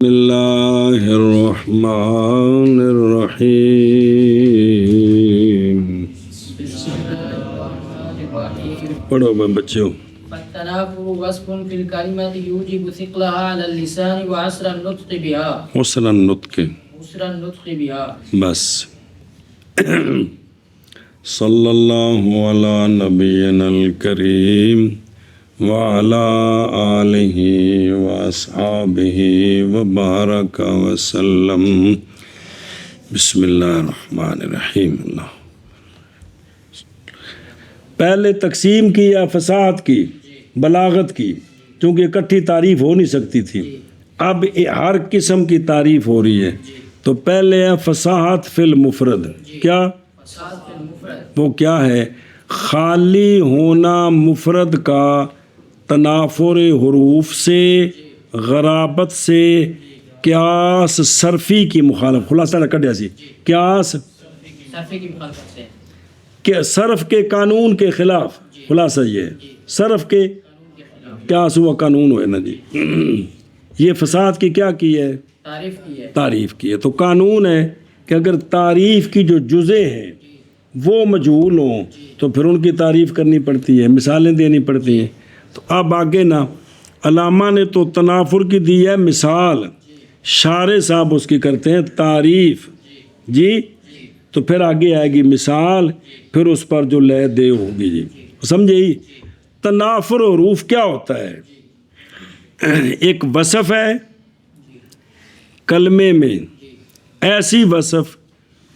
اللہ الرحمن الرحیم۔ پڑھو بچوں۔ فالتنافر وصف في الكلمة يوجب ثقلها على اللسان وعسر النطق بها عسر النطق بها بس صلی اللہ علی نبینا الکریم وعلی آلہ واصحابہ وبارک وسلم۔ بسم اللہ الرحمن الرحیم۔ اللہ پہلے تقسیم کی یا فصاحت کی، بلاغت کی، چونکہ اکٹھی تعریف ہو نہیں سکتی تھی، اب ہر قسم کی تعریف ہو رہی ہے۔ تو پہلے ہے فصاحت فی المفرد۔ کیا وہ کیا ہے؟ خالی ہونا مفرد کا تنافر حروف سے، غرابت سے، قیاس صرفی کی مخالف، خلاصہ کٹیا سی قیاس صرفی کی مخالفت سے، کہ صرف کے قانون کے خلاف، خلاصہ یہ ہے صرف کے قیاس ہوا قانون ہوئے نا جی۔ یہ فساد کی کیا کی ہے؟ تعریف کی ہے۔ تو قانون ہے کہ اگر تعریف کی جو جزے ہیں وہ مجہول ہوں تو پھر ان کی تعریف کرنی پڑتی ہے، مثالیں دینی پڑتی ہیں۔ تو اب آگے نا علامہ نے تو تنافر کی دی ہے مثال، شارح صاحب اس کی کرتے ہیں تعریف جی، تو پھر آگے آئے گی مثال، پھر اس پر جو لے دے ہوگی جی، سمجھے ہی؟ تنافر حروف کیا ہوتا ہے؟ ایک وصف ہے کلمے میں، ایسی وصف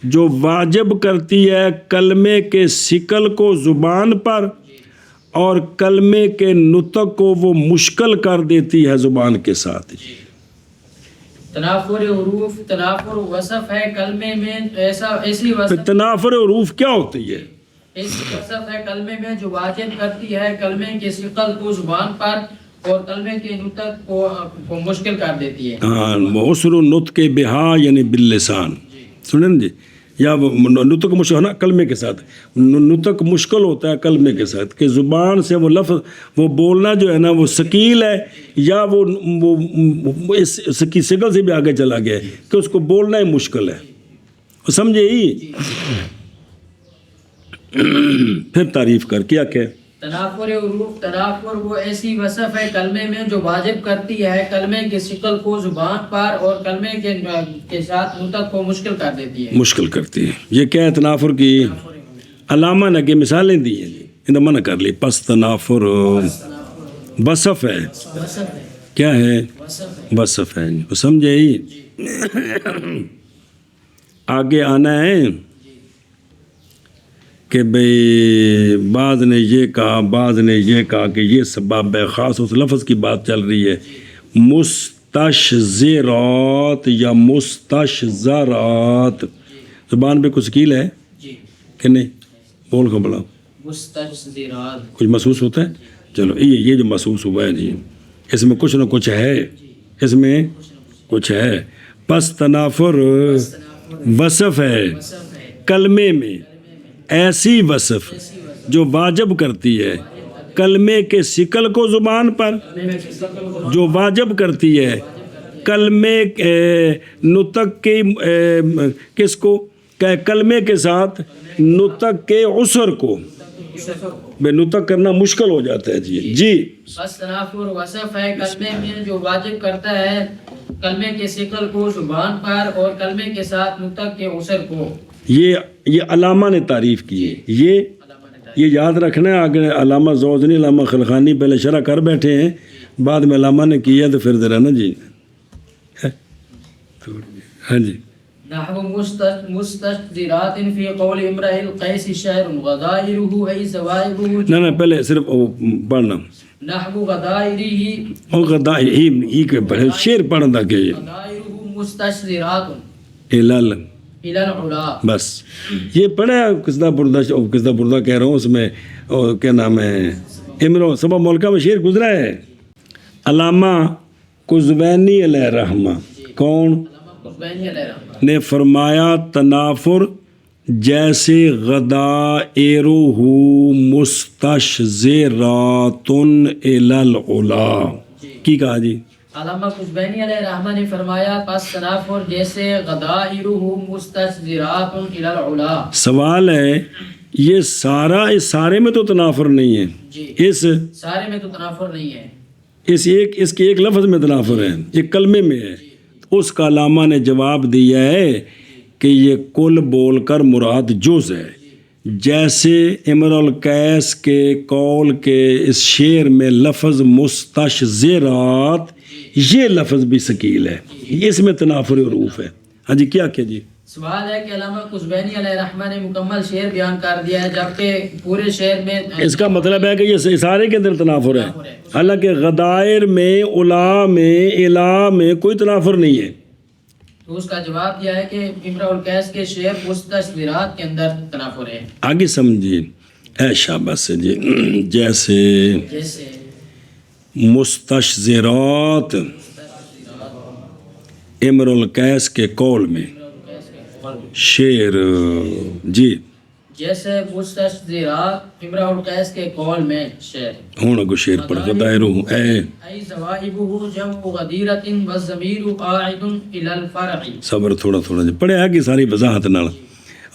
جو واجب کرتی ہے کلمے کے ثقل کو زبان پر اور کلمے کے نطق کو وہ مشکل کر دیتی ہے زبان کے ساتھ۔ تنافر حروف، تنافر وصف ہے کلمے میں، ایسی وصف تنافر حروف کیا ہوتی ہے؟ ایسی وصف ہے کلمے میں جو واجب کرتی ہے کلمے کے ثقل کو زبان پر اور کلمے کے نطق کو مشکل کر دیتی ہے۔ ہاں، عسر النطق بہا یعنی باللسان، سنیں جی، یا نطق مشکل نا کلمے کے ساتھ، نطق مشکل ہوتا ہے کلمے کے ساتھ کہ زبان سے وہ لفظ وہ بولنا جو ہے نا وہ ثقیل ہے، یا وہ اس کی ثقل سے بھی آگے چلا گیا ہے کہ اس کو بولنا ہی مشکل ہے، سمجھے ہی؟ پھر تعریف کر کیا کہ تنافر حروف، تنافر وہ ایسی وصف ہے کلمے میں جو واجب کرتی ہے کلمے کے ثقل کو زبان پر اور کلمے کے ساتھ نطق کو مشکل کر دیتی ہے، مشکل کرتی ہے۔ یہ کیا ہے تنافر کی؟ علامہ نے کہ مثالیں دی ہیں جی، انہیں منع کر لی۔ پس تنافر وصف ہے، کیا ہے؟ وصف ہے، سمجھے ہی؟ آگے آنا ہے کہ بھئی بعض نے یہ کہا، بعض نے یہ کہا کہ یہ سبب ہے، خاص اس لفظ کی بات چل رہی ہے، مستشزرات یا مستشزرات، زبان پہ کچھ ثقیل ہے کہ نہیں؟ بول کو بڑھاؤ۔ مستشزرات کچھ محسوس ہوتا ہے؟ چلو یہ جو محسوس ہوا ہے جی، اس میں کچھ نہ کچھ ہے، اس میں کچھ ہے۔ پس تنافر وصف ہے کلمے میں، ایسی وصف جو واجب کرتی ہے کلمے کے ثقل کو زبان پر، جو واجب کرتی ہے کلمے نطق کے کس کو، کلمے کے ساتھ نطق کے عسر کو، بے نطق کرنا مشکل ہو جاتا ہے جی جی۔ بس تنافر وصف ہے کلمے میں جو واجب کرتا ہے کلمے کے ثقل کو زبان پر اور کلمے کے ساتھ نطق کے عسر کو۔ یہ علامہ نے تعریف کی ہے، یہ یاد رکھنا ہے۔ آگے علامہ زوزنی، علامہ خلخانی پہلے شرح کر بیٹھے ہیں، بعد میں علامہ نے کیا تو پھر ذرا نا جی، ہاں جی۔ نحو مستشزرات فی قول امرئ القیس شعر غدائرہ ای زوائبہ، نہ پہلے صرف پڑھنا، نحو غدائرہ، غدائرہ کے پڑھے شعر پڑھنا کہ غدائرہ مستشزرات الال العلا، بس یہ پڑھا قصدہ بردہ کہہ رہا ہوں، اس میں کیا نام ہے، امرو سبا ملکہ میں شعر گزرا ہے۔ علامہ قزوینی علیہ رحمہ کون نے فرمایا تنافر جیسے غدائرہ مستشزرات الی العلا کی کہا جی، علامہ قزوینی علیہ الرحمہ نے فرمایا پس تنافر جیسے غدائرہ مستشذرات الی العلا. سوال ہے یہ سارا اس سارے میں تو تنافر نہیں ہے، جی اس سارے میں تو تنافر نہیں ہے، اس کے ایک لفظ میں تنافر ہے، ایک کلمے میں ہے. اس کا علامہ نے جواب دیا ہے کہ یہ کل بول کر مراد جز ہے. جیسے امر القیس کے قول کے اس شعر میں لفظ مستشذرات یہ لفظ بھی ثقیل ہے، اس میں تنافر حروف ہے. ہاں جی کیا جی سوال ہے کہ علامہ قزوینی علیہ الرحمہ نے مکمل شعر بیان کر دیا ہے جبکہ پورے شعر میں اس کا مطلب ہے کہ یہ سارے کے اندر تنافر ہے، حالانکہ غدائر میں الا میں الا میں کوئی تنافر نہیں ہے. تو اس کا جواب دیا ہے کہ امرؤ القیس کے شعر مستشذرات کے اندر تنافر ہے. آگے سمجھیے اے شاباش سے جی. جیسے مستشذرات امر القیس کے قول میں شعر جی جیسے مستشذرات امرؤ القیس کے قول میں شعر ہوں کو شعر پڑھ غدائرہ اے ای ذوائبہ جمع غدیرۃ والضمیر قاعد الی الفرع. صبر تھوڑا جی پڑھے آگے ساری وضاحت نال.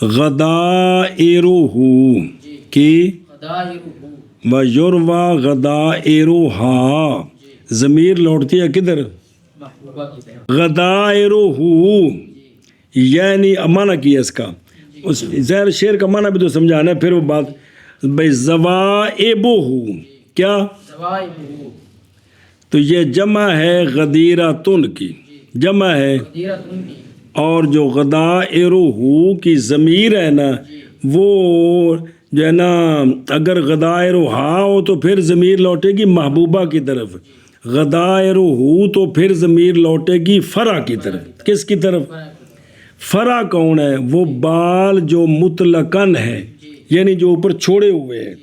غدائرہ کی غدائرہ ویروا غدائرہا ضمیر لوٹتی ہے کدھر؟ محبوبہ کی طرف. غدائرہ یعنی معنی کیا اس کا، اس ظاہر شعر کا معنی بھی تو سمجھانا ہے. پھر وہ بات بھائی ذوائبہ کیا ذوائبہ تو یہ جمع ہے غدیرۃن کی، جمع ہے. غدیرۃ کی اور جو غدائرہ کی ضمیر ہے نا وہ جو ہے نا اگر غدائرہا ہو تو پھر ضمیر لوٹے گی محبوبہ کی طرف، غدائرہ تو پھر ضمیر لوٹے گی فرع کی طرف. کس کی طرف؟ فرع کون ہے؟ وہ بال جو مطلقاً ہے یعنی جو اوپر چھوڑے ہوئے ہیں،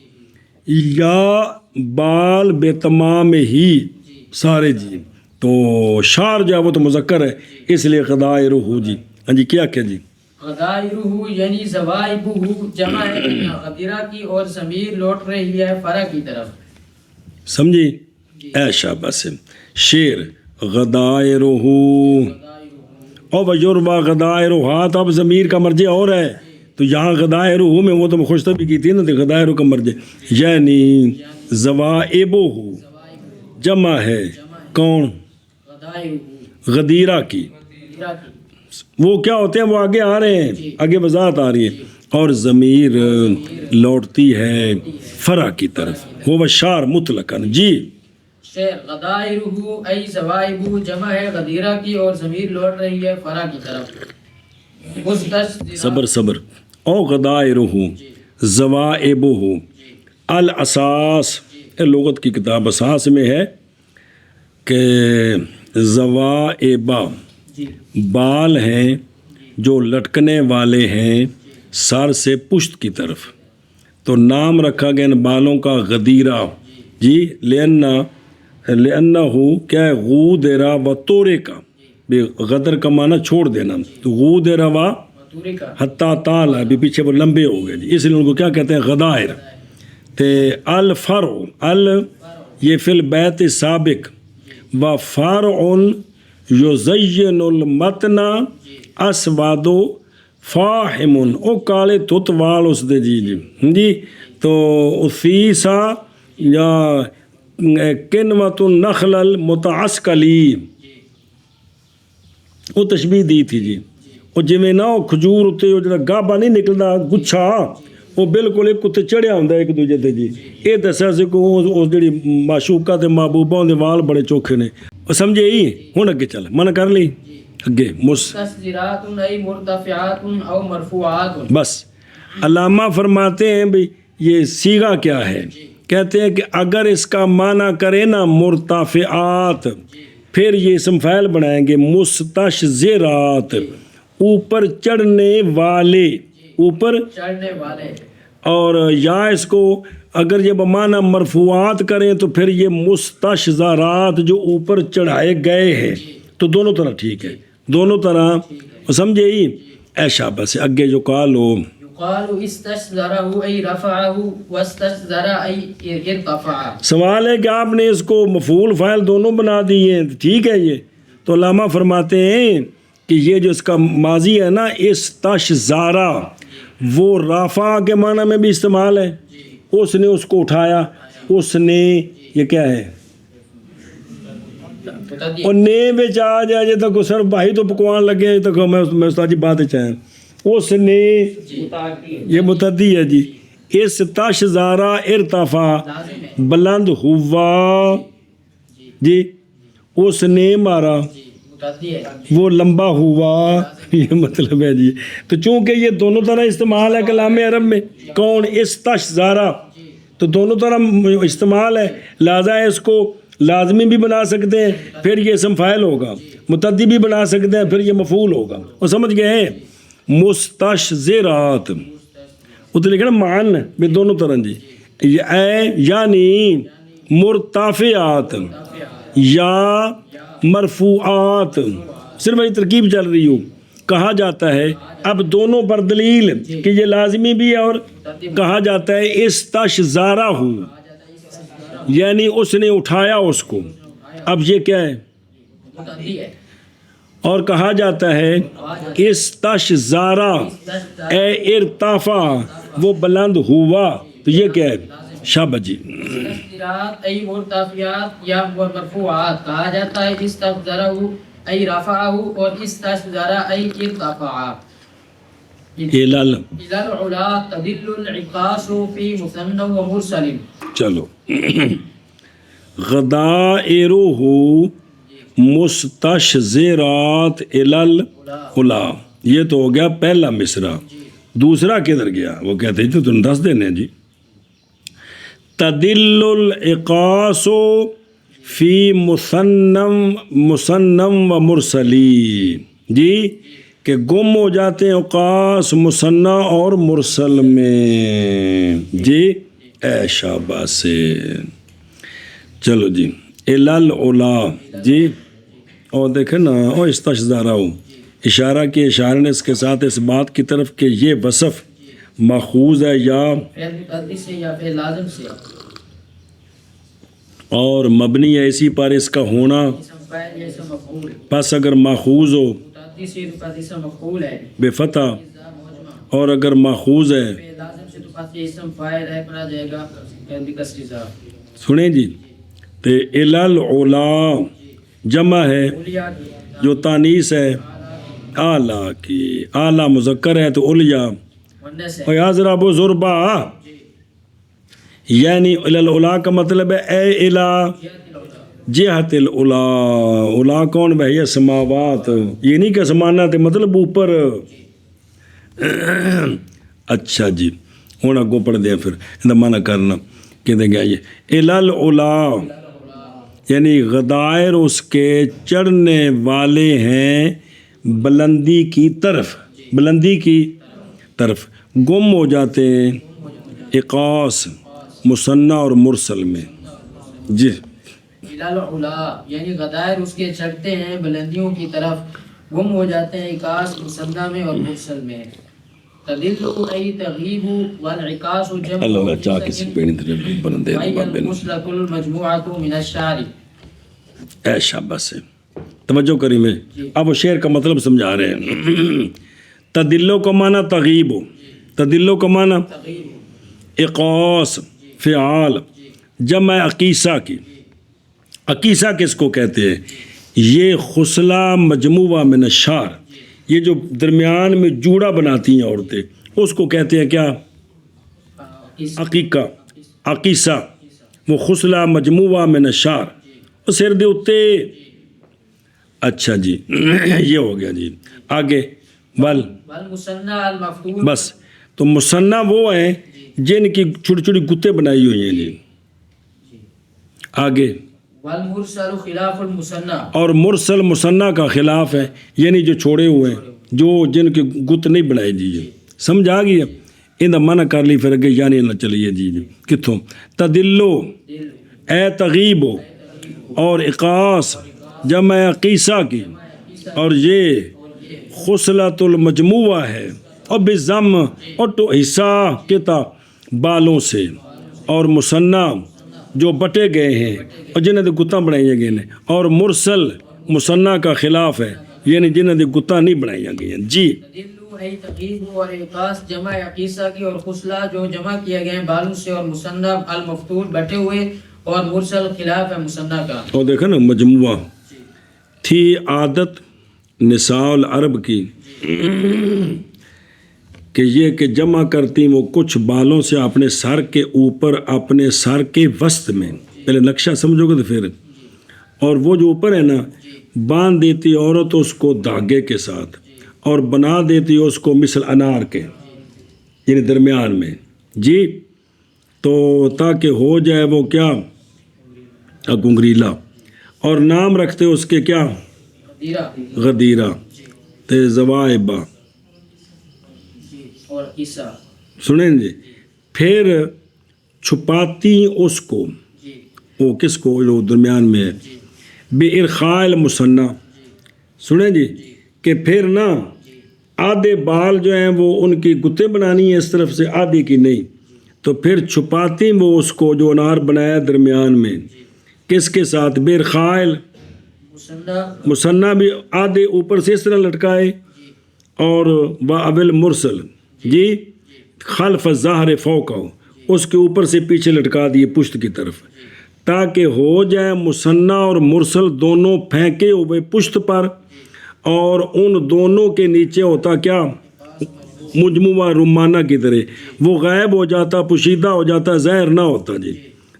یا بال بے تمام ہی سارے جی. تو شار جو ہے وہ تو مذکر ہے اس لیے غدائرہ جی. ہاں جی کیا جی غدائرہ یعنی ذوائبہ جمع ہے غدیرہ کی اور ضمیر لوٹ رہی ہے فرع کی طرف. سمجھی اے شاباش سے. شعر غدائرہ اور یروا غدائرہا تو اب ضمیر کا مرجع اور ہے تو یہاں غدائرہ میں وہ تو خوش طبی کی تھی نا غدائرہ کا مرجع یعنی ذوائبہ جمع ہے کون؟ غدیرہ کی. وہ کیا ہوتے ہیں وہ آگے آ رہے ہیں، آگے وضاحت آ رہی ہے. اور ضمیر لوٹتی ہے فرع کی طرف، وہ بشار مطلقاً جی. شعر غدائرہ ای ذوائبہ جمع ہے غدیرہ کی اور ضمیر لوٹ رہی ہے فرع کی طرف. صبر او غدائرہ ذوائبہ الاساس لغت کی کتاب اساس میں ہے کہ ذوائبہ بال ہیں جو لٹکنے والے ہیں سر سے پشت کی طرف، تو نام رکھا گیا ان بالوں کا غدیرہ جی. لأنہ کیا ہے غودرا و تورے کا بھی غدر کا معنی چھوڑ دینا، تو غودرا و حتیٰ تال ہے بھی پیچھے وہ لمبے ہو گئے جی، اس لیے ان کو کیا کہتے ہیں غدائر. تے الفرع یہ فی البیت سابق و فرع یزین المتن اسود فاہم او کالے تت وال اس دے جی. تو اثیسا یا کنوت النخل المتعسکلی وہ تشبیہ دی تھی جی. وہ جویں نہ وہ کھجور اتنے وہ جڑا گابا نہیں نکلدا گچھا وہ بالکل ایک اتنے چڑھیا ہوندا ایک دوجے تے جی. یہ دسیا سی کہ اس جڑی معشوقہ تے محبوبہ دے وال بڑے چوکھے نے. وہ سمجھے ہی ہن اگے چل من کر لی اگے مستشذرات ای مرتفعات او مرفوعات. بس علامہ فرماتے ہیں بھئی یہ صیغہ کیا ہے؟ کہتے ہیں کہ اگر اس کا معنی کرے نا مرتفعات پھر یہ اسم فاعل بنائیں گے مستشذرات اوپر چڑھنے والے، اوپر چڑھنے والے. اور یا اس کو اگر یہ بمعنی مرفوعات کریں تو پھر یہ مستشذرات جو اوپر چڑھائے گئے ہیں. تو دونوں طرح ٹھیک ہے، دونوں طرح سمجھے ہی. اے شاباش سے اگے جو قالو يقال استشذره أي رفعه واستشذر أي ارتفع. سوال ہے کہ آپ نے اس کو مفعول فاعل دونوں بنا دیے ہیں، ٹھیک ہے یہ تو علامہ فرماتے ہیں کہ یہ جو اس کا ماضی ہے نا استشزارا وہ رافع کے معنی میں بھی استعمال ہے، اس نے اس کو اٹھایا، اس نے یہ کیا ہے اور نے بچ آ جائے تک سر بھائی تو پکوان لگے تک میں استاد جی بات چاہیں اس نے یہ متعدی ہے جی استشزارا ارتفع بلند ہوا جی اس نے مارا وہ لمبا ہوا یہ مطلب ہے جی. تو چونکہ یہ دونوں طرح استعمال ہے کلام عرب میں کون استشزارا تو دونوں طرح استعمال ہے لہذا اس کو لازمی بھی بنا سکتے ہیں پھر یہ اسم فاعل ہوگا، متعدی بھی بنا سکتے ہیں پھر یہ مفعول ہوگا. اور سمجھ گئے ہیں مستشزرات اتنے لکھنا معن بھی دونوں طرح جی یعنی مرتفعات یا مرفوعات صرف یہ ترکیب چل رہی ہو کہا جاتا ہے. اب دونوں پر دلیل کہ یہ لازمی بھی ہے اور کہا جاتا ہے استشزارہ ہو یعنی اس نے اٹھایا اس کو. اب یہ کیا ہے اور کہا جاتا ہے استشزارہ اے ارتفع وہ بلند ہوا تو یہ کیا ہے شابہ جی. ای مرتفعات یا مرفوعات کہا جاتا ہے استشزرہ ای رفعہ اور استشزرہ ای ارتفع. علل العلا تدل العقاص فی مثنى و مرسل. چلو غدائرہ مستشزرات العلا یہ تو ہو گیا پہلا مصرع. دوسرا کدھر گیا وہ کہتے ہیں تو تم دس دینے جی تدل العقاص فی مثنى و مرسلی جی کہ گم ہو جاتے ہیں عقاص مثنى اور مرسل میں جی اے شابہ سے. چلو جی العلا جی اور دیکھیں نا اور استشزارہ ہو اشارہ کے اشارے نے اس کے ساتھ اس بات کی طرف کہ یہ وصف ماخوذ ہے یا لازم سے اور مبنی ہے اسی پر اس کا ہونا. پس اگر ماخوذ ہو بے فتح اور اگر ماخوذ ہے سنیں جی تو العلا جمع ہے جو تانیث ہے اعلیٰ کی اعلیٰ مذکر ہے تو علیا اور حضرب و ضربا یعنی العلا کا مطلب ہے اے الہ جہت العلا. علا کون بھائی سماوات یہ نہیں کہ سمانا تھے مطلب اوپر. اچھا جی ہوں اگوں پڑھ دیا پھر مانا کرنا کہ دیں گے یہ العلا یعنی غدائر اس کے چڑھنے والے ہیں بلندی کی طرف گم ہو جاتے ہیں عقاص مثنى اور مرسل میں جی. العلا یعنی غدائر اس کے چڑھتے ہیں بلندیوں کی طرف گم ہو جاتے ہیں عکاس مثنى میں اور مرسل میں. تدل ای تغیب والعکاس جمع اللہ چاہ کسی پیڑی دلے بلندے المسلک المجموعۃ من الشعر. اے شابہ سے توجہ کری میں اب وہ شعر کا مطلب سمجھا رہے ہیں. تدلو کا معنی تغیب ہو تدلو کا معنی عقاس فعال جمع عقیصہ کی. عقیصہ کس کو کہتے ہیں یہ خصلہ مجموعہ من الشعر یہ جو درمیان میں جوڑا بناتی ہیں عورتیں اس کو کہتے ہیں کیا عقیقہ عقیصہ وہ خصلہ مجموعہ من الشعر وہ سر دے اتے. اچھا جی یہ ہو گیا جی. آگے بس تو مثنى وہ ہیں جن کی چھوٹی چھوٹی گتے بنائی ہوئی ہیں جی. آگے والمرسل خلاف المثنى اور مرسل مثنى کا خلاف ہے یعنی جو چھوڑے ہوئے ہیں جو جن کے گت نہیں بنائے جی. سمجھ آ گئی ان دا منع کر لی پھر اگے یعنی نہ چلیے جی کتوں تدلو اے تغیب اور عقاص جمع عقیصہ کی اور یہ خصلۃ المجموعہ ہے اور بزم اور تو حصہ کتا بالوں سے اور مصنع جو بٹے گئے ہیں اور جنہیں دے گتاں بنائی گئے ہیں اور مرسل مصنع کا خلاف ہے یعنی جنہیں دے گتاں نہیں بنائی گئی ہیں جی تدل ای تقیب اور اقاس جمع عقیصہ کی اور خسلہ جو جمع کیے گئے ہیں بالوں سے اور مصنع المفتول بٹے ہوئے اور مرسل خلاف ہے مصنع کا اور دیکھا نا مجموعہ تھی عادت نساء العرب کی کہ یہ کہ جمع کرتی وہ کچھ بالوں سے اپنے سر کے اوپر اپنے سر کے وسط میں پہلے نقشہ سمجھو گے تو پھر اور وہ جو اوپر ہے نا باندھ دیتی عورت اس کو دھاگے کے ساتھ اور بنا دیتی اس کو مثل انار کے یعنی درمیان میں جی تو تاکہ ہو جائے وہ کیا گنگریلا اور نام رکھتے اس کے کیا غدیرہ تے زوائبہ اور عیسیٰ سنیں جی پھر چھپاتی اس کو وہ کس کو جو درمیان میں ہے بے ارخائل مصنع سنیں جی کہ پھر نا آدھے بال جو ہیں وہ ان کی گتے بنانی ہے اس طرف سے آدھی کی نہیں تو پھر چھپاتی وہ اس کو جو انار بنایا درمیان میں کس کے ساتھ بے ارخائل مصنع بھی آدھے اوپر سے اس طرح لٹکائے اور اول مرسل جی خلف ظاہر فوقہ اس کے اوپر سے پیچھے لٹکا دیے پشت کی طرف تاکہ ہو جائے مصنع اور مرسل دونوں پھینکے ہوئے پشت پر اور ان دونوں کے نیچے ہوتا کیا مجموعہ رمانہ کی طرح وہ غائب ہو جاتا پوشیدہ ہو جاتا ظاہر نہ ہوتا جی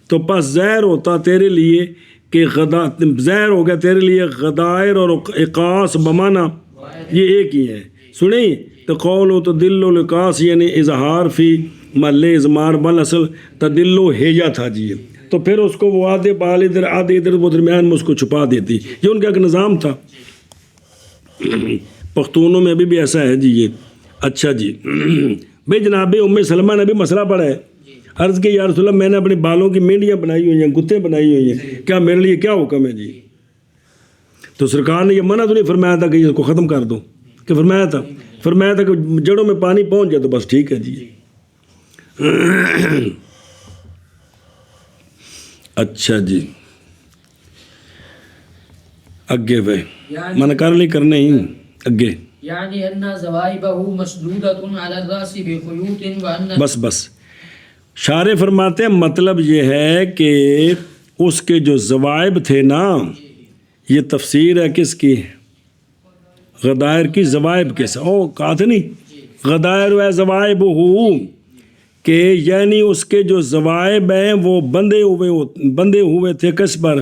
تو پس ظاہر ہوتا تیرے لیے کہ ظاہر ہو گیا تیرے لیے غدائر اور اقاس بمانا یہ ایک ہی ہے سنیں تو قول و تدل و لقاس یعنی اظہار فی محل ازمار بل اصل تدل و ہیجا تھا جی تو پھر اس کو وہ آدھے بال ادھر آدھے ادھر وہ درمیان میں اس کو چھپا دیتی یہ ان کا ایک نظام تھا پختونوں میں ابھی بھی ایسا ہے جی یہ اچھا جی بھائی جناب ام سلمہ نے بھی مسئلہ پڑھا ہے عرض کہ یا رسول اللہ میں نے اپنے بالوں کی مینڈیاں بنائی ہوئی ہیں گتے بنائی ہوئی ہیں کیا میرے لیے کیا حکم ہے جی تو سرکار نے یہ منع تو نہیں فرمایا تھا کہ اس کو ختم کر دو کہ فرمایا تھا کہ جڑوں میں پانی پہنچ جائے تو بس ٹھیک ہے جی اچھا جی اگے بھائی من کر لی کرنے ہی اگے یعنی ان زوائبہ مسدودۃ علی الراس بخیوط وان بس شارح فرماتے ہیں مطلب یہ ہے کہ اس کے جو زوائب تھے نا یہ تفسیر ہے کس کی غدائر کی زوائب کے ساتھ کہا تھا نہیں غدائر و زوائب کہ یعنی اس کے جو زوائب ہیں وہ بندے ہوئے تھے کس پر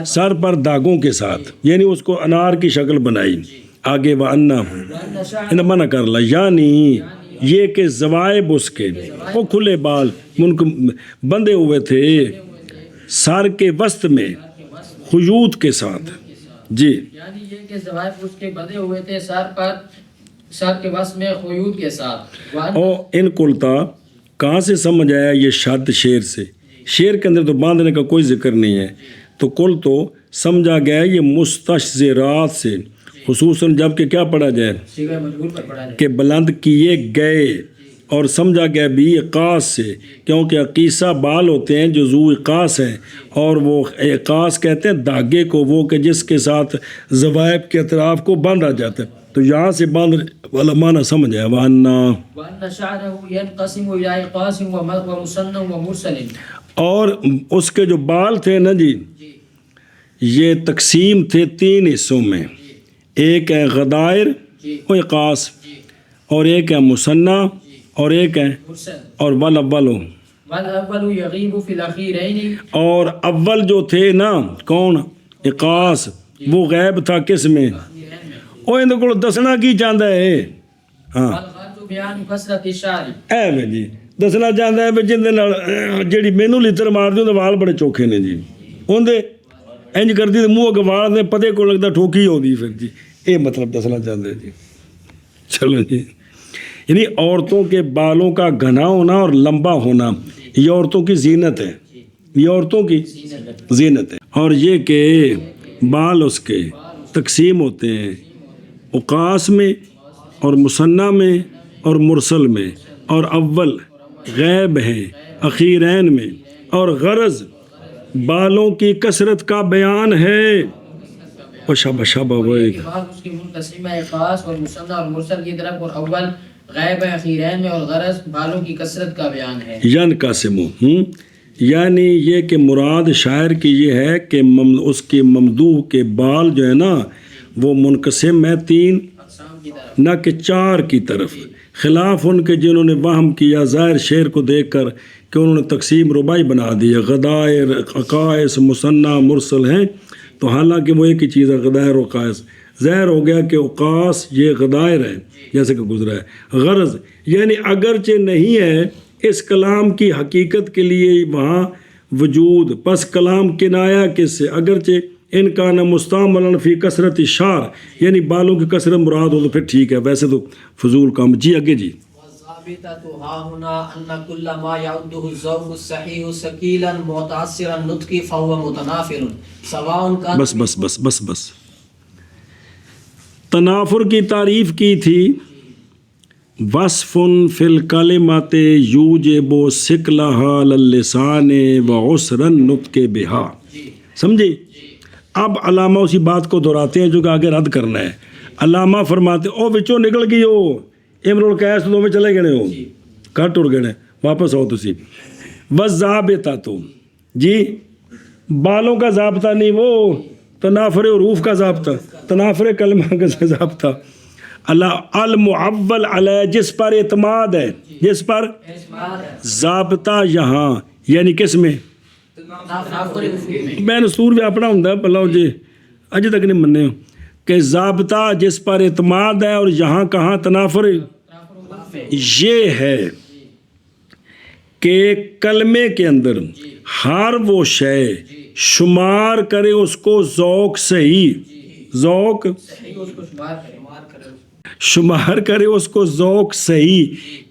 سر پر داغوں کے ساتھ یعنی اس کو انار کی شکل بنائی آگے وہ انہ منع کر لا یعنی یہ کہ زوائب اس کے وہ کھلے بال ان کو بندے ہوئے تھے سر کے وسط میں خیوط کے ساتھ جی یعنی یہ کہ زوائب اس کے بندے ہوئے تھے سر کے وسط میں خیوط کے ساتھ اور ان کلتا کہاں سے سمجھ آیا یہ شد شیر سے شیر کے اندر تو باندھنے کا کوئی ذکر نہیں ہے تو کل تو سمجھا گیا یہ مستشزرات سے خصوصاً جب کہ کیا پڑھا جائے کہ بلند کیے گئے اور سمجھا گیا بھی اقاس سے کیونکہ عقیصہ بال ہوتے ہیں جو ذو اقاس ہیں اور وہ اقاس کہتے ہیں دھاگے کو وہ کہ جس کے ساتھ زوائب کے اطراف کو باندھا جاتا ہے تو یہاں سے باندھ والا معنی سمجھ ہے اور اس کے جو بال تھے نا جی یہ تقسیم تھے 3 حصوں میں ایک ہے غدائر و اقاس اور ایک ہے مصنع اور ایک ہے اور اور اول جو تھے نا کون اقاس وہ غیب تھا کس میں وہ ان کو دسنا کی چاہتا ہے ہاں اے میں جی دسنا چاہتا ہے جن جیڑی مینو لتر مار دی اندر وال بڑے چوکھے نے جی اندر انج کرتی تو منہ کے وال نے پتے کو لگتا ٹھوکی ہوتی پھر جی یہ مطلب دسنا چاہتے ہیں جی چلو جی یعنی عورتوں کے بالوں کا گھنا ہونا اور لمبا ہونا یہ عورتوں کی زینت ہے یہ عورتوں کی زینت ہے اور یہ کہ بال اس کے تقسیم ہوتے ہیں اقاس میں اور مصنع میں اور مرسل میں، اور اول غیب ہیں اخیرین میں، اور غرض بالوں کی کثرت کا بیان ہے۔ شابہ شابہ وہ ایک بعض اس کی منقسمہ خاص اور مثنیٰ اور مرسل کی طرف، اور اول غیب اخیرین میں، اور غرض بالوں کی کثرت کا بیان ہے۔ قاسم یعنی یہ کہ مراد شاعر کی یہ ہے کہ اس کے ممدوح کے بال جو ہے نا وہ منقسم ہے 3 اقسام کی طرف، نہ کہ 4 کی طرف، خلاف ان کے جنہوں نے وہم کیا ظاہر شعر کو دیکھ کر کہ انہوں نے تقسیم رباعی بنا دی ہے، غدائر عقائص مثنیٰ مرسل ہیں، تو حالانکہ وہ ایک ہی چیز ہے غدائر و عقائص۔ ظاہر ہو گیا کہ اوقاس یہ غدائر ہے جیسے کہ گزرا ہے۔ غرض یعنی اگرچہ نہیں ہے اس کلام کی حقیقت کے لیے وہاں وجود، پس کلام کنایا کس سے، اگرچہ ان کا نہ مستعمل فی کثرت شعر، یعنی بالوں کی کثرت مراد ہو تو پھر ٹھیک ہے، ویسے تو فضول کام۔ جی آگے جی۔ والضابطة ها هنا أن كل ما يعده الذوق الصحيح ثقيلا متأثرا النطق فهو متنافر سواء كان بس بس بس بس بس تنافر کی تعریف کی تھی، وصف فی الکلمات یوجب ثقلها للسان وعسر النطق بها، سمجھے؟ اب علامہ اسی بات کو دہراتے ہیں جو کہ آگے رد کرنا ہے۔ علامہ فرماتے او وچوں نکل گئی ہو امرؤ القیس دو میں چلے گئے ہو، کٹ اڑ گئے، واپس آؤ تسی۔ والضابطہ تو جی بالوں کا ضابطہ نہیں، وہ تنافر حروف کا ضابطہ، تنافر کلمہ کا ضابطہ، المعول علیہ جس پر اعتماد ہے، جس پر ضابطہ یہاں یعنی کس میں میں نصور بھی اپنا ہوں بلاؤ جی اجے تک نہیں مننے ہو کہ ضابطہ جس پر اعتماد ہے، اور یہاں کہاں تنافر یہ ہے کہ کلمے کے اندر ہر وہ شے شمار کرے اس کو ذوق صحیح، ذوق شمار کرے اس کو ذوق صحیح،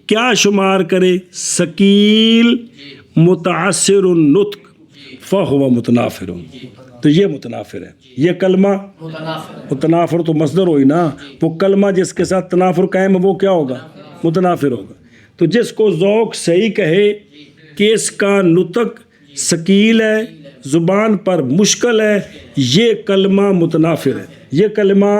کیا شمار کرے؟ ثقیل متعثر النطق فہو متنافر، تو یہ متنافر ہے، یہ کلمہ متنافر تو مصدر ہوئی نا، وہ کلمہ جس کے ساتھ تنافر قائم ہے وہ کیا ہوگا؟ متنافر ہوگا۔ تو جس کو ذوق صحیح کہے کہ اس کا نطق ثقیل ہے، زبان پر مشکل ہے، یہ کلمہ متنافر ہے، یہ کلمہ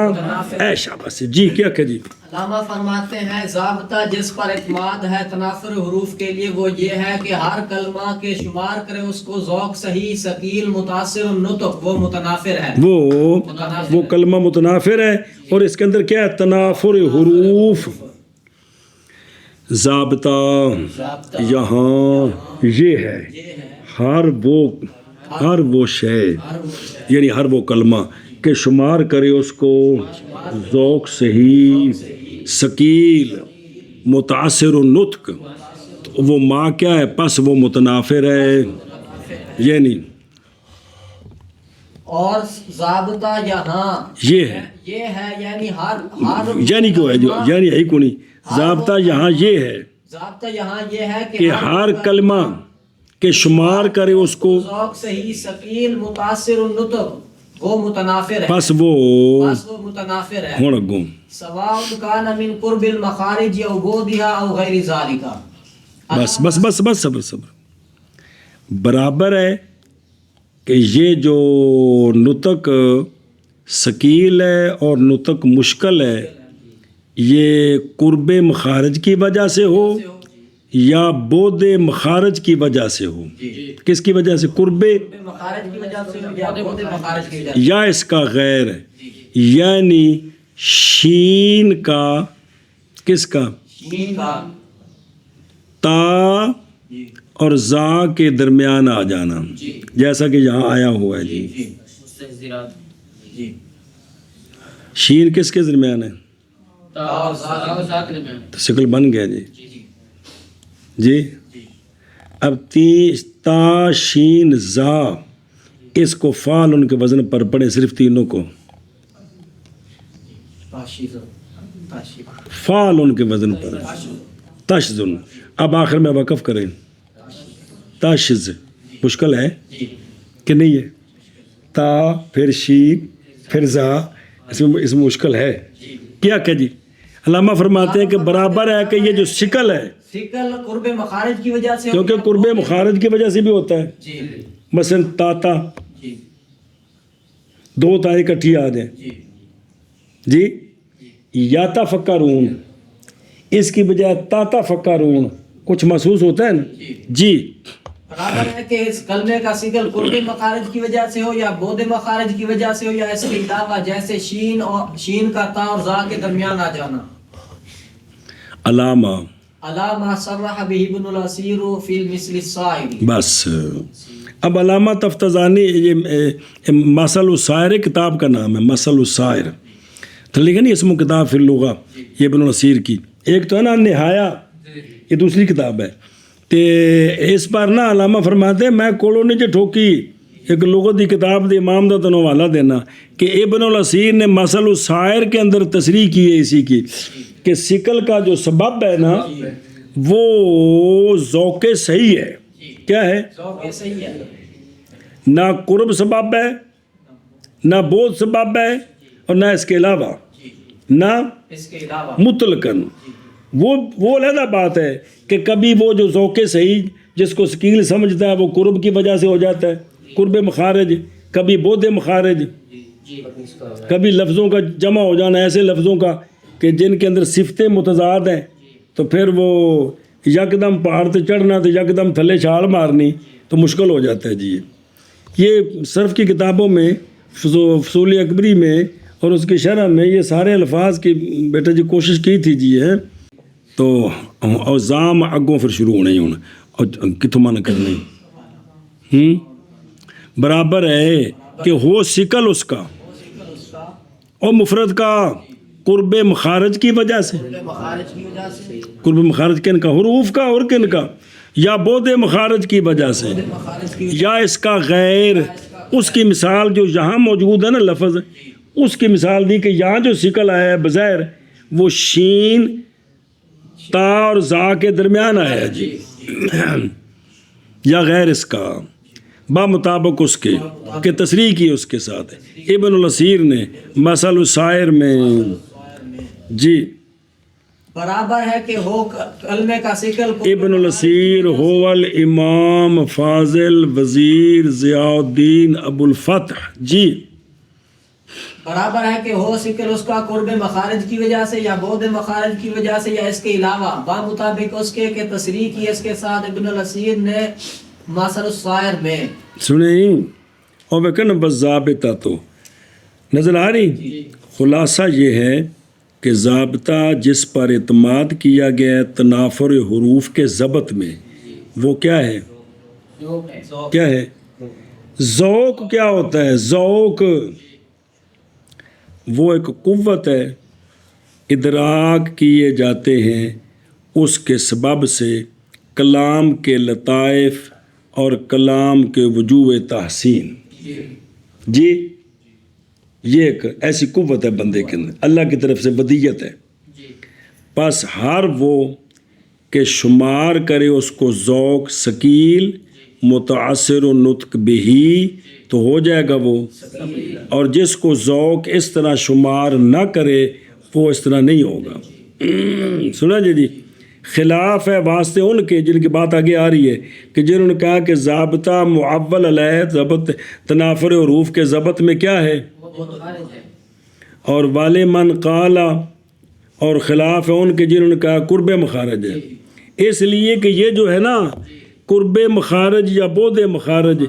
اے شاباش جی کیا کہ جی۔ علامہ فرماتے ہیں ضابطہ جس پر اعتماد ہے تنافر حروف کے لیے وہ یہ ہے کہ ہر کلمہ کے شمار کرے اس کو ذوق صحیح ثقیل متاثر النطق، وہ متنافر ہے، وہ کلمہ متنافر ہے، اور اس کے اندر کیا ہے؟ تنافر حروف۔ ضابطہ یہاں یہ ہے ہر وہ شے یعنی ہر وہ کلمہ کہ شمار کرے اس کو ذوق صحیح ثقیل متاثر النطق، وہ ماں کیا ہے؟ پس وہ متنافر ہے، یعنی اور ضابطہ یہاں یہ ہے یعنی یعنی کیوں ہے جو یعنی ہے کو نہیں، ضابطہ یہاں یہ ہے ضابطہ یہاں یہ ہے کہ ہر کلمہ کے شمار کرے اس کو ذوق صحیح ثقیل متاثر النطق، وہ متنافر ہے، پس وہ متنافر ہے، ہوں اگوں سواء کان من قرب المخارج او بعدها او غیر ذالک، بس بس بس بس صبر برابر ہے کہ یہ جو نطق ثقیل ہے اور نطق مشکل ہے یہ قرب مخارج کی وجہ سے ہو یا بود مخارج کی وجہ سے ہو، کس کی وجہ سے؟ قرب مخارج کی وجہ سے یا بود مخارج کی وجہ سے، یا اس کا غیر ہے، یعنی شین کا کس کا؟ شین کا تا اور زا کے درمیان آ جانا، جیسا کہ یہاں آیا ہوا ہے جی۔ شین کس کے درمیان ہے؟ تو شکل بن گیا جی۔ اب تا شین زا اس کو فعل ان کے وزن پر پڑے، صرف تینوں کو فعل ان کے وزن پر تشزن۔ اب آخر میں وقف کریں، تشز مشکل ہے کہ نہیں ہے؟ تا پھر شین پھر زا اس میں مشکل ہے کیا کہ جی۔ علامہ فرماتے ہیں کہ برابر ہے کہ یہ جو شکل ہے، شکل قرب مخارج کی وجہ سے کیونکہ قرب مخارج کی وجہ سے بھی ہوتا ہے، جی مثلا تاتا، جی دو تا اکٹھی آ جائیں جی جی، یا تفکرون، اس کی بجائے تا تفکرون، کچھ محسوس ہوتا ہے نا جی۔ برابر ہے کہ اس کلمے کا شکل قرب مخارج کی وجہ سے ہو یا بود مخارج کی وجہ سے ہو یا اس کے علاوہ، جیسے شین کا تا اور زا کے درمیان آ جانا۔ علامہ علامہ صرح به ابن الاسیر فی المثل الصائر۔ بس اب علامہ تفتزانی، یہ مثل السائر کتاب کا نام ہے، مثل السائر، تو لیکن اسم کتاب فی اللغہ، یہ ابن الاسیر کی ایک تو ہے نا نہایا، یہ دوسری کتاب ہے، تے اس پر نا علامہ فرماتے ہیں میں کوڑوں نے جو ٹھوکی ایک لغت دی کتاب دے امام دا تنو والا دینا کہ ابن الاسیر نے مثل السائر کے اندر تصریح کی ہے اسی کی کہ شکل کا جو سبب ہے نا وہ ذوق صحیح ہے، کیا ہے؟ ذوق صحیح ہے، نہ قرب سبب ہے، نہ بود سبب ہے، اور نہ اس کے علاوہ، نہ اس کے علاوہ مطلقاً۔ وہ علیحدہ بات ہے کہ کبھی وہ جو ذوق صحیح جس کو ثقیل سمجھتا ہے وہ قرب کی وجہ سے ہو جاتا ہے، قرب مخارج، کبھی بود مخارج، کبھی لفظوں کا جمع ہو جانا ایسے لفظوں کا کہ جن کے اندر صفتیں متضاد ہیں، تو پھر وہ یکدم پہاڑ سے چڑھنا تو یکدم تھلے چھال مارنی تو مشکل ہو جاتا ہے جی۔ یہ صرف کی کتابوں میں فصول اکبری میں اور اس کی شرح میں یہ سارے الفاظ کی بیٹا جی کوشش کی تھی جی ہے، تو اوزام اگوں پھر شروع ہونے ہی ہونا اور کتوں من کرنے برابر ہے کہ ہو شکل اس کا اور مفرد کا قرب مخارج کی وجہ سے، مخارج کی وجہ سے، قرب مخارج کن کا، حروف کا اور کن کا، یا بود مخارج کی وجہ سے، مخارج کی یا اس کا غیر، اس کی مثال جو یہاں موجود ہے نا لفظ، اس کی مثال دی کہ یہاں جو شکل آیا ہے بظاہر وہ شین تا اور زا کے درمیان آیا ہے جی، یا غیر اس کا با مطابق اس کے کہ تصریح کی اس کے ساتھ ابن الاسیر نے مثل السائر میں جی۔ برابر ہے کہ ہو کلمے کا شکل ابن الاسیر هو الامام فاضل وزیر ضیاء الدین ابو الفتح جی۔ برابر ہے کہ ہو شکل اس کا قرب مخارج کی وجہ سے یا بود مخارج کی وجہ سے یا اس کے علاوہ، با مطابق اس کے کہ تصریح کی اس کے ساتھ ابن الاسیر نے مثل السائر میں۔ سنیں اور وکن بضابطہ تو نظر آ رہی، خلاصہ یہ ہے کہ ضابطہ جس پر اعتماد کیا گیا ہے تنافر حروف کے ضبط میں، وہ کیا ہے؟ کیا ہے؟ ذوق کیا ہوتا ہے؟ ذوق وہ ایک قوت ہے، ادراک کیے جاتے ہیں اس کے سبب سے کلام کے لطائف اور کلام کے وجوہ تحسین جی۔ یہ ایک ایسی قوت ہے بندے کے اندر، اللہ کی طرف سے بدیت ہے، پس ہر وہ کہ شمار کرے اس کو ذوق ثقیل متاثر و نطق بہی تو ہو جائے گا وہ، اور جس کو ذوق اس طرح شمار نہ کرے وہ اس طرح نہیں ہوگا۔ سنا جی، خلاف ہے واسطے ان کے جن کی بات آگے آ رہی ہے کہ جنہوں نے کہا کہ ضابطہ معول علیہ ضبط تنافر حروف کے ضبط میں کیا ہے، اور والے من قالا، اور خلاف ہے ان کے جنہوں نے کہا قرب مخارج ہے، اس لیے کہ یہ جو ہے نا قرب مخارج یا بود مخارج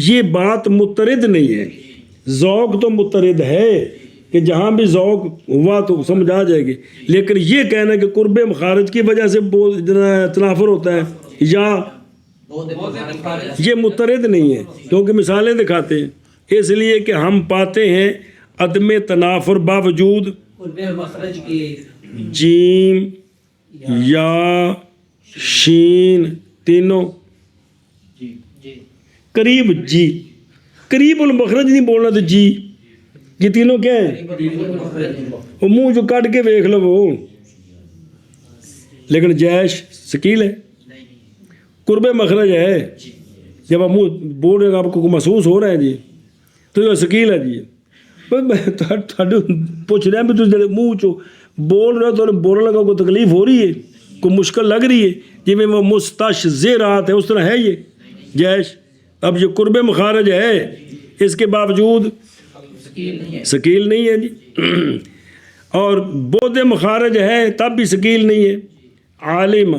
یہ بات مترد نہیں ہے، ذوق تو مترد ہے کہ جہاں بھی ذوق ہوا تو سمجھ آ جائے گی، لیکن یہ کہنا کہ قرب مخارج کی وجہ سے تنافر ہوتا ہے یا یہ مترد نہیں ہے، کیونکہ مثالیں دکھاتے ہیں، اس لیے کہ ہم پاتے ہیں عدم تنافر باوجود جیم یا شین تینوں قریب جی، قریب المخرج نہیں بولنا تو جی، یہ تینوں کیا ہیں؟ وہ منہ جو کٹ کے دیکھ لو وہ، لیکن جیش ثقیل ہے، قرب مخرج ہے، جب آپ منہ بول رہے ہیں آپ کو محسوس ہو رہا ہے جی تو یہ ثقیل ہے جی۔ پوچھ رہے ہیں بھی تو منہ چو بول رہے تو بولنے لگا کوئی تکلیف ہو رہی ہے, کوئی مشکل لگ رہی ہے, جی میں وہ مستشزرات ہے اس طرح ہے یہ جیش. اب یہ قرب مخارج ہے اس کے باوجود ثقیل نہیں ہے جی, اور بود مخارج ہے تب بھی ثقیل نہیں ہے. عالمہ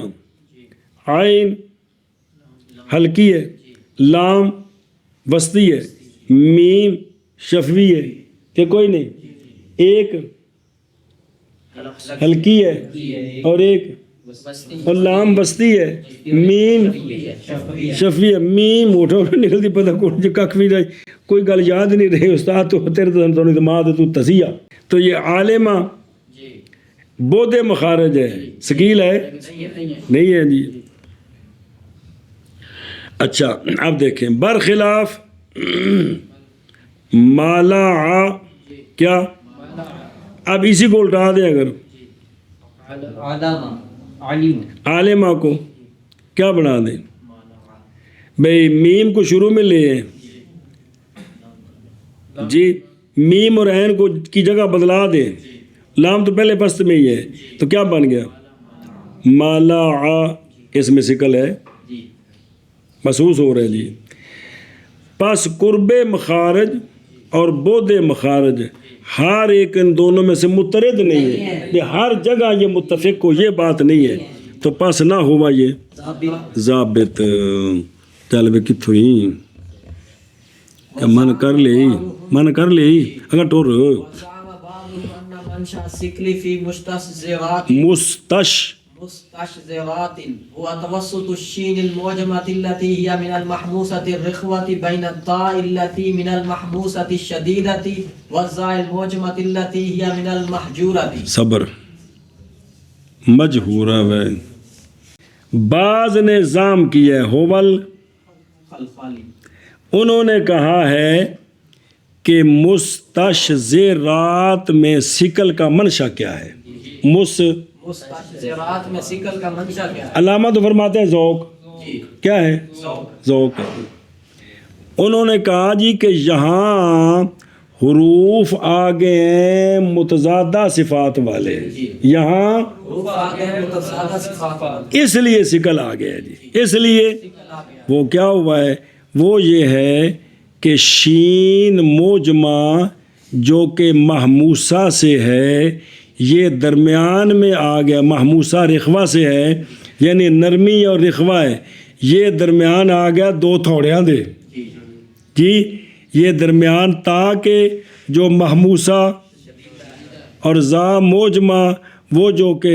عین ہلکی ہے, لام وسطی ہے, میم شفوی ہے کہ کوئی نہیں, ایک ہلکی ہے اور ایک اور لام بستی ہے, میم شفیع, میم اٹھو نکلتی پتہ کون جی کک بھی رہی, کوئی گل یاد نہیں رہی استاد تو تیرے تو دماغ تو تسیہ. تو یہ عالمہ بود مخارج ہے, ثقیل ہے نہیں ہے جی. اچھا اب دیکھیں برخلاف مالا کیا, اب اسی کو الٹا دیں اگر عالمہ کو کیا بنا دیں بھئی, میم کو شروع میں لے ہیں جی, میم اور عین کو کی جگہ بدلا دیں, لام تو پہلے پست میں ہی ہے تو کیا بن گیا مالا, اس میں ثقل ہے محسوس ہو رہا ہے جی. پس قرب مخارج اور بود مخارج ہر ایک ان دونوں میں سے مترد نہیں ہے, یہ ہر جگہ یہ متفق ہو, یہ بات نہیں ہے, تو پس نہ ہوا یہ ضابط. چل بے کتوں ہی من کر لے اگر ٹور مستشزرات هو توسط الشين المعجمة التي هي من المحموسة الرخوة بين الطاء التي من المحموسة الشديدة والزاء المعجمة التي هي من المحجورة. صبر مجہورہ ہے. بعض نے ظام کیا ہے ہوول, انہوں نے کہا ہے کہ مستشزرات میں ثقل کا منشا کیا ہے. مستشزرات میں ثقل کا منشا کیا ہے؟ علامہ تو فرماتے ہیں ذوق. کیا ہے ذوق. انہوں نے کہا جی کہ یہاں حروف آگے ہیں متضادہ صفات والے, یہاں اس لیے ثقل آ گیا جی. اس لیے وہ کیا ہوا ہے, وہ یہ ہے کہ شین موجمہ جو کہ محموسہ سے ہے یہ درمیان میں آ گیا, محموسہ رخوہ سے ہے یعنی نرمی اور رخوہ ہے, یہ درمیان آ گیا دو تھوڑیاں دے جی. یہ درمیان تا کہ جو محموسہ اور زا موجمہ وہ جو کہ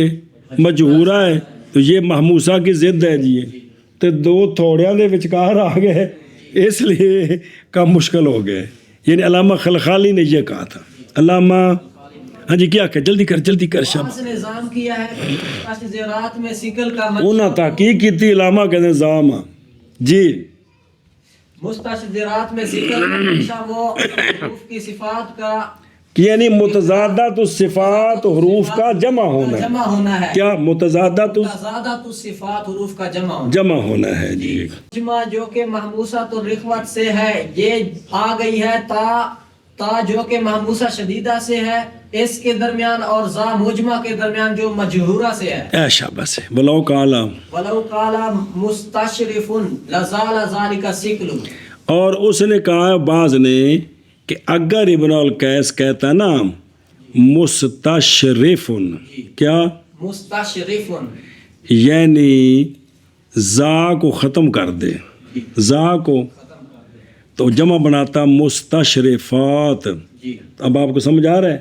مجہورہ ہے, تو یہ محموسہ کی ضد ہے جی. تو دو تھوڑیاں دے وچکار آ گئے اس لیے کم مشکل ہو گئے. یعنی علامہ خلخالی نے یہ کہا تھا. علامہ ہاں جی کیا کہ جلدی کر شب نظام کیا ہے مستشزرات میں ثقل کا انہاں تحقیق کی تھی. علامہ کہتے ہیں ظام جی, مستشزرات میں ثقل کا منشا وہ حروف کی صفات کا یعنی متضادات الصفات حروف کا جمع ہونا ہے. کیا متضادات الصفات حروف کا جمع ہونا ہے جی. جمع جو کہ محموسہ الرخوت سے ہے, یہ آ گئی ہے تا جو کہ محموسہ شدیدہ سے ہے, اس کے درمیان اور زا مجمع کے درمیان جو مجہورہ سے ہے. ایشا بس ہے ولو قالا مستشرف لزال ذالک ثقل. اور اس نے کہا بعض نے کہ اگر ابن القیس کہتا نا مستشرف, کیا مستشرف یعنی زا کو ختم کر دے, زا کو تو جمع بناتا مستشرفات. اب آپ کو سمجھ آ رہا ہے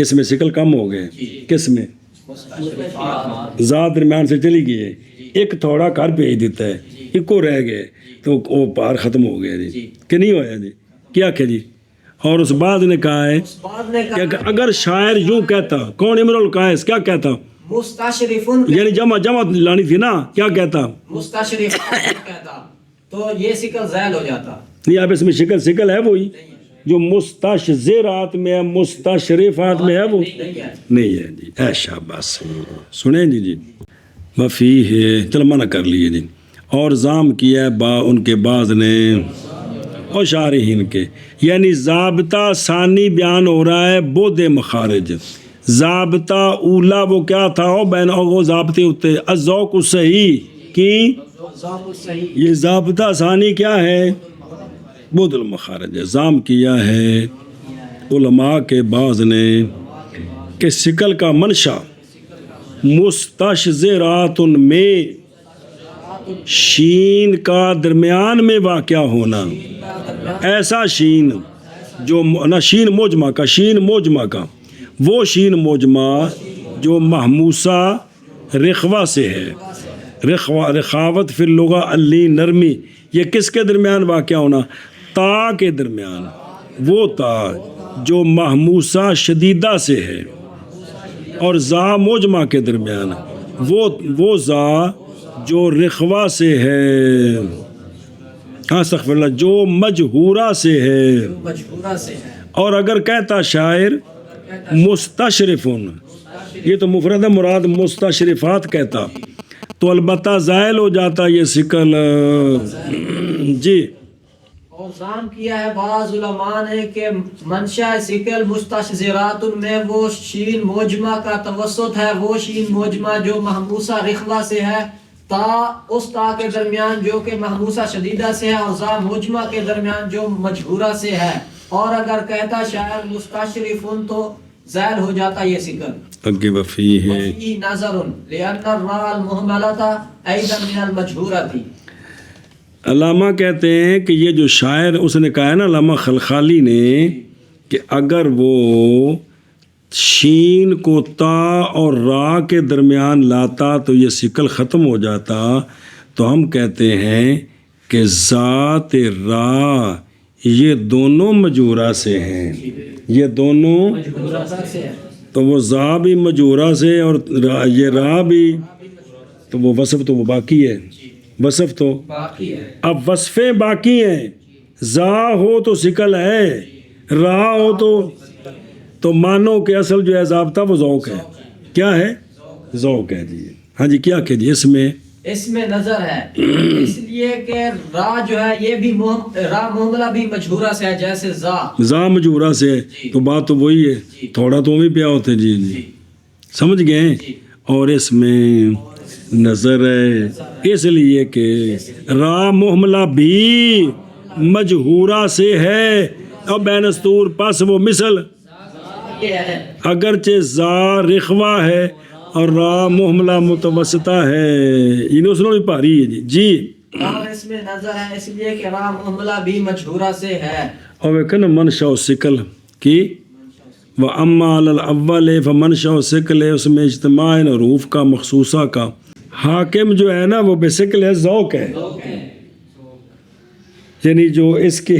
اس میں ثقل کم ہو گئے. کس میں زا درمیان سے چلی گئی ہے, ایک تھوڑا کر بھیج دیتا ہے, ایک کو رہ گئے تو وہ پار ختم ہو گیا جی. کہ نہیں ہویا جی, کیا کہ جی. اور اس بعد نے کہا ہے کہ اگر شاعر یوں کہتا, کون امرؤ القیس کیا کہتا مستشرف یعنی جمع لانی تھی نا, کیا کہتا مستشرف کہتا تو یہ ثقل زائل ہو جاتا. نہیں اب اس میں ثقل ہے وہی جو مستشزرات میں ہے, مستشرفات میں ہے وہ نہیں ہے جی. ایشا بس سنیں جی وفی ہے چل منع کر لیے جی. اور ظام کیا ہے ان کے بعض نے اور شارحین کے, یعنی ضابطہ ثانی بیان ہو رہا ہے بود مخارج. ضابطہ اولا وہ کیا تھا وہ بین وہ ضابطے ہوتے الذوق الصحیح کی ذوق الصحیح یہ ضابطہ ثانی کیا ہے بعد المخارج ہے ضام کیا ہے علماء کے بعض نے کہ سکل کا منشا مستشزرات میں شین کا درمیان میں واقع ہونا ایسا شین جو نہ شین موجمہ کا شین موجمہ کا وہ شین موجمہ جو محموسہ رخوہ سے ہے رخاوت فی اللغہ علی نرمی یہ کس کے درمیان واقع ہونا تا کے درمیان وہ تا جو محموسہ شدیدہ سے ہے اور زا موجمہ کے درمیان وہ زا جو رخوہ سے ہے استغفر اللہ جو مجہورہ سے ہے مجبورہ سے ہے اور اگر کہتا شاعر مستشرفن یہ تو مفرد مراد مستشرفات کہتا تو البتہ زائل ہو جاتا یہ سکل جی اور ضام کیا ہے بعض علماء نے کہ منشا سکل مستشزرات میں وہ شین موجمہ کا توسط ہے وہ شین موجمہ جو محموسہ رخوہ سے ہے تا اس تا کے درمیان جو کہ محموسہ شدیدہ سے ہے اور زا موجمہ کے درمیان جو مجہورہ سے ہے اور اگر کہتا شاعر مستشرفن تو زائل ہو جاتا یہ سکل اگے وفی ہے وفی نظر لأن الراء المهملة أيضا من المجهورة علامہ کہتے ہیں کہ یہ جو شاعر اس نے کہا ہے نا علامہ خلخالی نے کہ اگر وہ شین کو تا اور را کے درمیان لاتا تو یہ سکل ختم ہو جاتا تو ہم کہتے ہیں کہ ذات را یہ دونوں مجورہ سے ہیں یہ دونوں تو وہ زا بھی مجورہ سے اور یہ را بھی تو وہ وصف تو وہ باقی ہے وصف تو باقی ہے اب وصفیں باقی ہیں زا ہو تو سکل ہے را ہو تو مانو کہ اصل جو ہے ضابطہ وہ ذوق ہے کیا ہے ذوق ہے جی ہاں جی کیا کہ جی اس میں نظر ہے اس لیے کہ را جو ہے یہ بھی را محملہ بھی مجہورہ سے ہے جیسے زا مجورہ سے ہے تو بات تو وہی ہے تھوڑا تو بھی پیا ہوتے جی سمجھ گئے اور اس میں نظر ہے اس لیے کہ را محملہ بھی مجہورہ سے ہے اور بینستور پس وہ مثل اگرچہ زا رخوہ ہے اور را محملہ متوسطہ ہے یہ اس بھی پاری ہے جی اور اس میں نظر ہے اس لیے کہ را محملہ بھی مجہورہ سے ہے اور ویکن منشا و سکل کی وَأَمَّا عَلَى الْأَوَّلِ فَمَنْشَأُ سِکل ہے اس میں اجتماع حروف کا مخصوصہ کا حاکم جو ہے نا وہ بسکل ہے ذوق ہے یعنی جو اس کے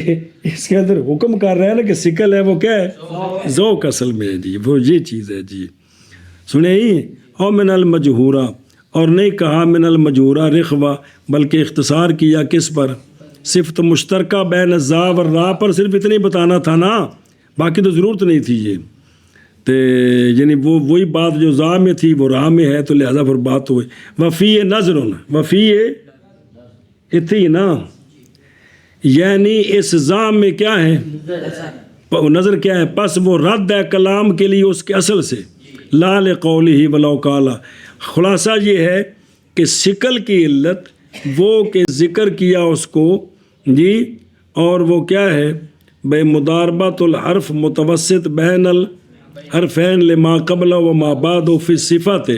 اندر حکم کر رہا ہے نا کہ سکل ہے وہ کیا ہے ذوق اصل میں ہے جی وہ یہ چیز ہے جی سنے ہی اور من المجہورہ اور نہیں کہا من المجہورہ رخوہ بلکہ اختصار کیا کس پر صفت مشترکہ بین الزا و را پر صرف اتنی بتانا تھا نا باقی تو ضرورت نہیں تھی یہ تو یعنی وہی بات جو زا میں تھی وہ راہ میں ہے تو لہذا پھر بات ہوئی وفی نظر وفی اتھی نا یعنی اس زا میں کیا ہے نظر کیا ہے پس وہ رد ہے کلام کے لیے اس کے اصل سے لا لقولہ ولو قالا خلاصہ یہ ہے کہ سکل کی علت وہ کہ ذکر کیا اس کو جی اور وہ کیا ہے بے مداربت الحرف متوسط بین الحرفین لما قبل و ما بعد فی صفات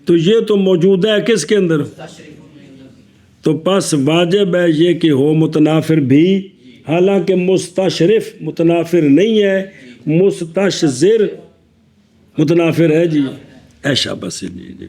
تو یہ تو موجود ہے کس کے اندر تو پس واجب ہے یہ کہ ہو متنافر بھی حالانکہ مستشرف متنافر نہیں ہے مستشزر متنافر ہے جی ایشا بس جی